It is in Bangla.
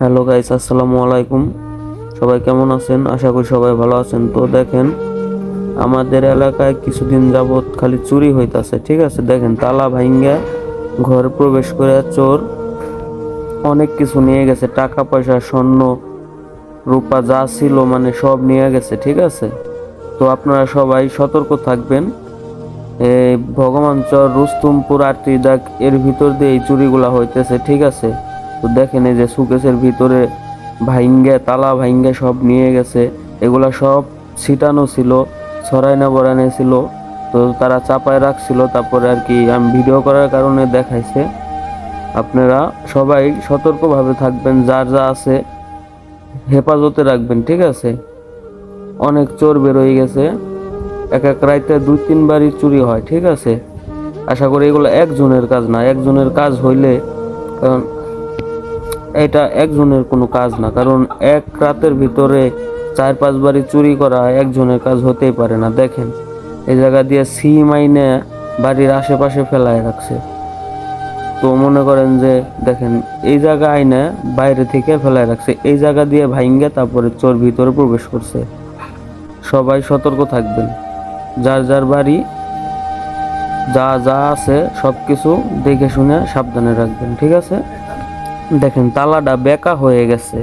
হ্যালো গাইস, আসসালামু আলাইকুম। সবাই কেমন আছেন? আশা করি সবাই ভালো আছেন। তো দেখেন, আমাদের এলাকায় কিছুদিন যাবত খালি চুরি হইতাছে। ঠিক আছে, দেখেন তালা ভাঙ্গা ঘরে প্রবেশ করে চোর অনেক কিছু নিয়ে গেছে, টাকা পয়সা, স্বর্ণ রূপা যা ছিল মানে সব নিয়ে গেছে। ঠিক আছে, তো আপনারা সবাই সতর্ক থাকবেন। এই ভগবানচর, রুস্তুমপুর, আরটিদাক এর ভিতর দিয়ে এই চুরিগুলা হইতেছে। ঠিক আছে, তো দেখেন এই যে সুকেশের ভিতরে ভাইঙ্গে, তালা ভাইঙ্গে সব নিয়ে গেছে। এগুলা সব ছিটানো ছিল, ছড়াইনা বড়াইনা ছিল। তো তারা চাপায় রাখছিল, তারপরে আর কি আমি ভিডিও করার কারণে দেখাইছে। আপনারা সবাই সতর্কভাবে থাকবেন, যার যা আছে হেফাজতে রাখবেন। ঠিক আছে, অনেক চোর বের হয়ে গেছে, এক এক রাইতে 2-3 বারই চুরি হয়। ঠিক আছে, আশা করি এগুলো একজনের কাজ না। একজনের কাজ হইলে, কারণ এটা একজনের কোনো কাজ না, কারণ এক রাতের ভিতরে 4-5 বারই চুরি করা একজনের কাজ হতেই পারে না। দেখেন এই জায়গা দিয়ে সি মাইনে বাড়ির আশেপাশে ফেলায় রাখছে। তো মনে করেন যে দেখেন, এই জায়গা আইনা বাইরে থেকে ফেলায় রাখছে, এই জায়গা দিয়ে ভাইঙ্গে তারপরে চোর ভিতরে প্রবেশ করছে। সবাই সতর্ক থাকবেন, যার যার বাড়ি যা যা আছে সবকিছু দেখে শুনে সাবধানে রাখবেন। ঠিক আছে, দেখেন তালাটা বেঁকা হয়ে গেছে।